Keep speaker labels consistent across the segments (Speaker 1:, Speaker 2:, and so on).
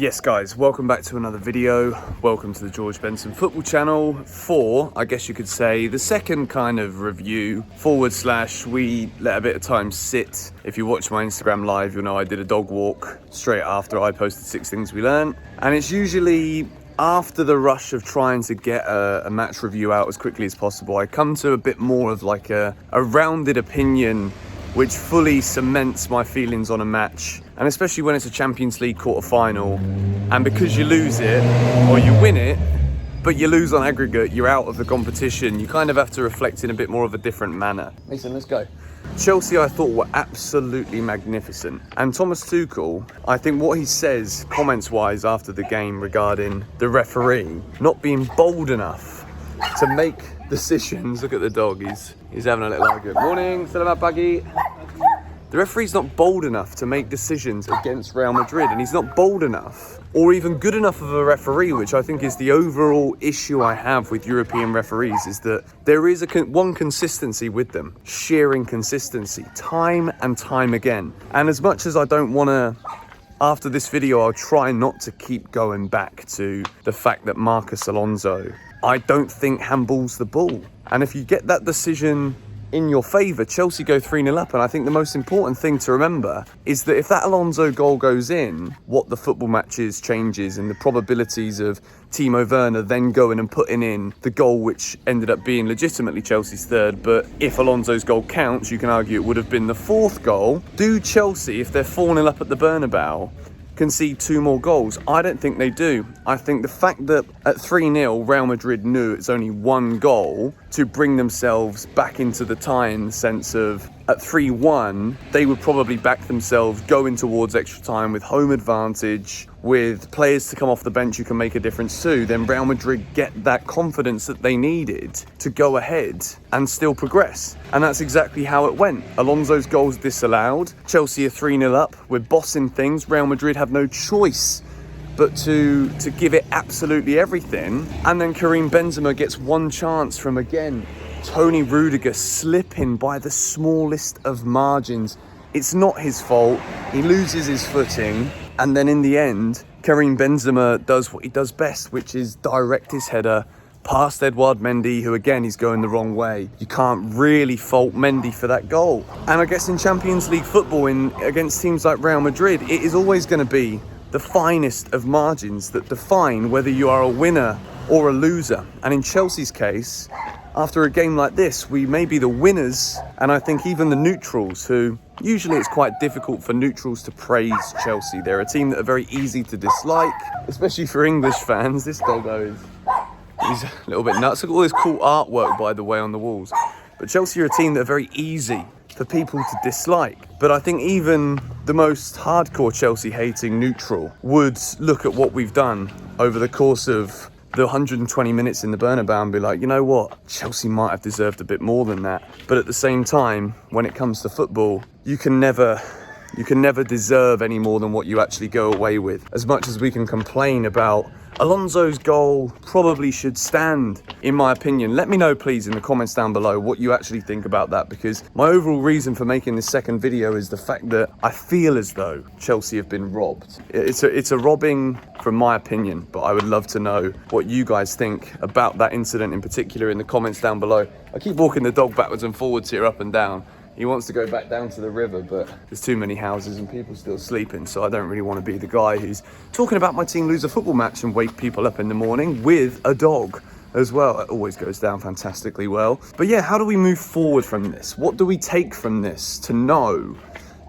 Speaker 1: Yes guys, welcome back to another video. Welcome to the George Benson Football Channel for, I guess you could say, the second kind of review / we let a bit of time sit. If you watch my Instagram live, you'll know I did a dog walk straight after I posted 6 things we learned. And it's usually after the rush of trying to get a match review out as quickly as possible, I come to a bit more of like a rounded opinion which fully cements my feelings on a match, and especially when it's a Champions League quarter-final, and because you lose it, or you win it, but you lose on aggregate, you're out of the competition, you kind of have to reflect in a bit more of a different manner. Mason, let's go. Chelsea, I thought, were absolutely magnificent. And Thomas Tuchel, I think what he says, comments-wise, after the game regarding the referee not being bold enough to make decisions. Look at the dog, he's having a little argument. Morning, Salamat Pagi. The referee's not bold enough to make decisions against Real Madrid, and he's not bold enough or even good enough of a referee, which I think is the overall issue I have with European referees, is that there is one consistency with them, sheer inconsistency, time and time again. And as much as I don't want to, after this video, I'll try not to keep going back to the fact that Marcos Alonso, I don't think, handballs the ball. And if you get that decision in your favour, Chelsea go 3-0 up. And I think the most important thing to remember is that if that Alonso goal goes in, what the football matches changes, and the probabilities of Timo Werner then going and putting in the goal which ended up being legitimately Chelsea's third. But if Alonso's goal counts, you can argue it would have been the fourth goal. Do Chelsea, if they're 4-0 up at the Bernabeu, concede 2 more goals? I don't think they do. I think the fact that at 3-0 Real Madrid knew it's only 1 goal to bring themselves back into the tie, in the sense of at 3-1 they would probably back themselves going towards extra time with home advantage, with players to come off the bench who can make a difference too. Then Real Madrid get that confidence that they needed to go ahead and still progress. And that's exactly how it went. Alonso's goal's disallowed. Chelsea are 3-0 up. We're bossing things. Real Madrid have no choice but to give it absolutely everything. And then Karim Benzema gets one chance from, again, Tony Rudiger slipping by the smallest of margins. It's not his fault. He loses his footing. And then in the end, Karim Benzema does what he does best, which is direct his header past Edouard Mendy, who again is going the wrong way. You can't really fault Mendy for that goal. And I guess in Champions League football, against teams like Real Madrid, it is always going to be the finest of margins that define whether you are a winner or a loser. And in Chelsea's case, after a game like this, we may be the winners, and I think even the neutrals, who usually it's quite difficult for neutrals to praise Chelsea. They're a team that are very easy to dislike, especially for English fans. This doggo he's a little bit nuts. Look at all this cool artwork, by the way, on the walls. But Chelsea are a team that are very easy for people to dislike. But I think even the most hardcore Chelsea hating neutral would look at what we've done over the course of the 120 minutes in the Bernabeu and be like, you know what, Chelsea might have deserved a bit more than that. But at the same time, when it comes to football, you can never deserve any more than what you actually go away with. As much as we can complain about Alonso's goal probably should stand, in my opinion. Let me know, please, in the comments down below what you actually think about that, because my overall reason for making this second video is the fact that I feel as though Chelsea have been robbed. It's a robbing from my opinion, but I would love to know what you guys think about that incident in particular in the comments down below. I keep walking the dog backwards and forwards here, up and down. He wants to go back down to the river, but there's too many houses and people still sleeping, so I don't really want to be the guy who's talking about my team lose a football match and wake people up in the morning with a dog as well. It always goes down fantastically well. But yeah, how do we move forward from this? What do we take from this to know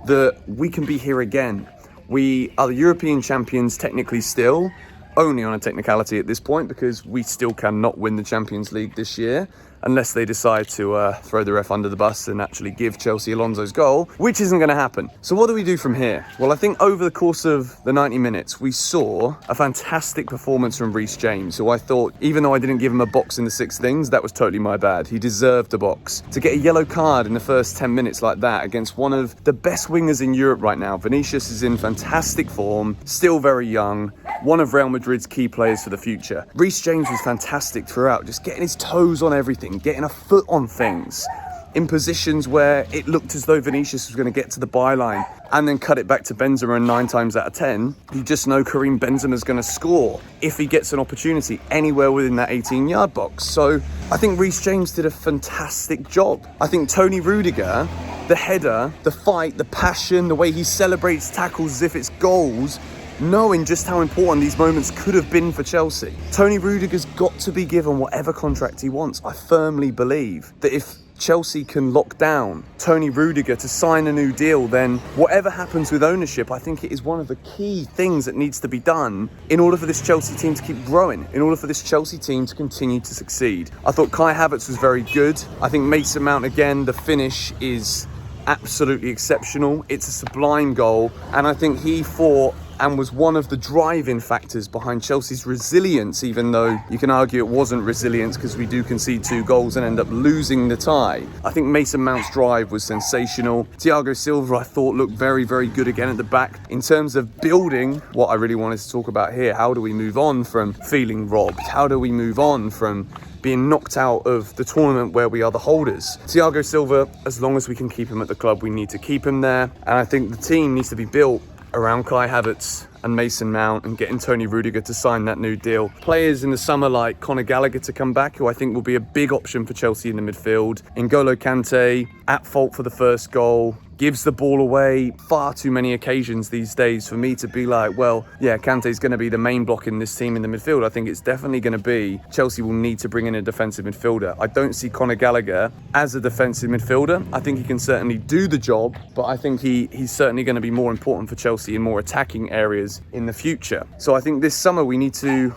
Speaker 1: that we can be here again? We are the European champions technically still, only on a technicality at this point, because we still cannot win the Champions League this year unless they decide to throw the ref under the bus and actually give Chelsea Alonso's goal, which isn't going to happen. So what do we do from here? Well, I think over the course of the 90 minutes, we saw a fantastic performance from Reece James, who I thought, even though I didn't give him a box in the 6 things, that was totally my bad. He deserved a box. To get a yellow card in the first 10 minutes like that against one of the best wingers in Europe right now. Vinicius is in fantastic form, still very young, one of Real Madrid's key players for the future. Reece James was fantastic throughout, just getting his toes on everything, getting a foot on things. in positions where it looked as though Vinicius was going to get to the byline and then cut it back to Benzema, and 9 times out of 10, you just know Karim Benzema is going to score if he gets an opportunity anywhere within that 18-yard box. So I think Reece James did a fantastic job. I think Tony Rudiger, the header, the fight, the passion, the way he celebrates tackles as if it's goals, knowing just how important these moments could have been for Chelsea. Tony Rudiger's got to be given whatever contract he wants. I firmly believe that if Chelsea can lock down Tony Rudiger to sign a new deal, then whatever happens with ownership, I think it is one of the key things that needs to be done in order for this Chelsea team to keep growing, in order for this Chelsea team to continue to succeed. I thought Kai Havertz was very good. I think Mason Mount, again, the finish is absolutely exceptional. It's a sublime goal, and I think he fought and was one of the driving factors behind Chelsea's resilience, even though you can argue it wasn't resilience because we do concede 2 goals and end up losing the tie. I think Mason Mount's drive was sensational. Thiago Silva, I thought, looked very, very good again at the back. In terms of building, what I really wanted to talk about here, how do we move on from feeling robbed? How do we move on from being knocked out of the tournament where we are the holders? Thiago Silva, as long as we can keep him at the club, we need to keep him there. And I think the team needs to be built around Kai Havertz and Mason Mount and getting Tony Rudiger to sign that new deal. Players in the summer like Conor Gallagher to come back, who I think will be a big option for Chelsea in the midfield. N'Golo Kante, at fault for the first goal, gives the ball away far too many occasions these days for me to be like, well, yeah, Kante's going to be the main block in this team in the midfield. I think it's definitely going to be Chelsea will need to bring in a defensive midfielder. I don't see Conor Gallagher as a defensive midfielder. I think he can certainly do the job, but I think he's certainly going to be more important for Chelsea in more attacking areas in the future. So I think this summer we need to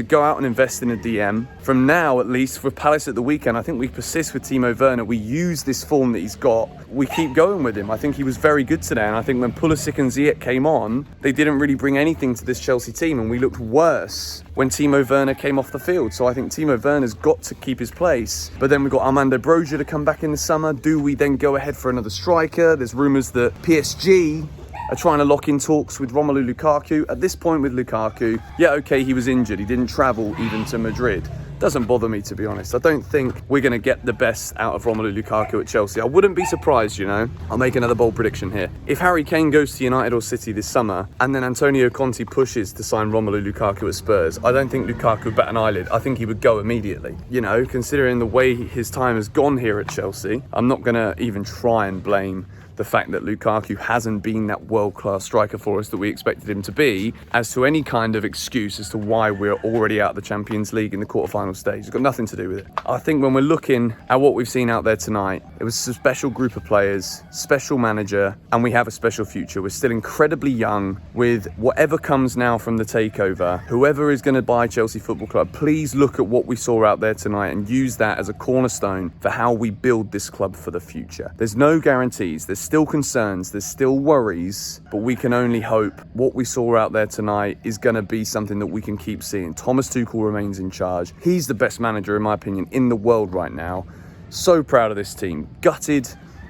Speaker 1: go out and invest in a DM. From now, at least, for Palace at the weekend, I think we persist with Timo Werner. We use this form that he's got. We keep going with him. I think he was very good today, and I think when Pulisic and Ziyech came on, they didn't really bring anything to this Chelsea team, and we looked worse when Timo Werner came off the field. So I think Timo Werner's got to keep his place. But then we've got Armando Broja to come back in the summer. Do we then go ahead for another striker? There's rumours that PSG are trying to lock in talks with Romelu Lukaku. At this point with Lukaku, yeah, okay, he was injured. He didn't travel even to Madrid. Doesn't bother me, to be honest. I don't think we're going to get the best out of Romelu Lukaku at Chelsea. I wouldn't be surprised, you know. I'll make another bold prediction here. If Harry Kane goes to United or City this summer, and then Antonio Conte pushes to sign Romelu Lukaku at Spurs, I don't think Lukaku would bat an eyelid. I think he would go immediately. You know, considering the way his time has gone here at Chelsea, I'm not going to even try and blame the fact that Lukaku hasn't been that world-class striker for us that we expected him to be as to any kind of excuse as to why we're already out of the Champions League in the quarterfinal stage. It's got nothing to do with it. I think when we're looking at what we've seen out there tonight, it was a special group of players, special manager, and we have a special future. We're still incredibly young. With whatever comes now from the takeover, whoever is going to buy Chelsea Football Club, please look at what we saw out there tonight and use that as a cornerstone for how we build this club for the future. There's no guarantees. There's still concerns, there's still worries, but we can only hope what we saw out there tonight is going to be something that we can keep seeing. Thomas Tuchel remains in charge. He's the best manager, in my opinion, in the world right now. So proud of this team. Gutted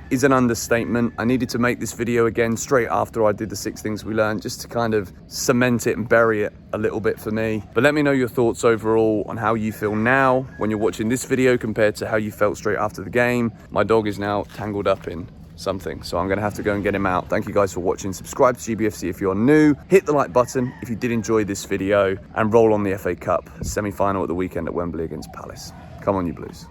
Speaker 1: is an understatement. I needed to make this video again straight after I did the 6 things we learned, just to kind of cement it and bury it a little bit for me. But let me know your thoughts overall on how you feel now when you're watching this video compared to how you felt straight after the game. My dog is now tangled up in something, so I'm gonna have to go and get him out. Thank you guys for watching. Subscribe to GBFC if you're new, hit the like button if you did enjoy this video, and roll on the FA Cup semi-final at the weekend at Wembley against Palace. Come on, you Blues.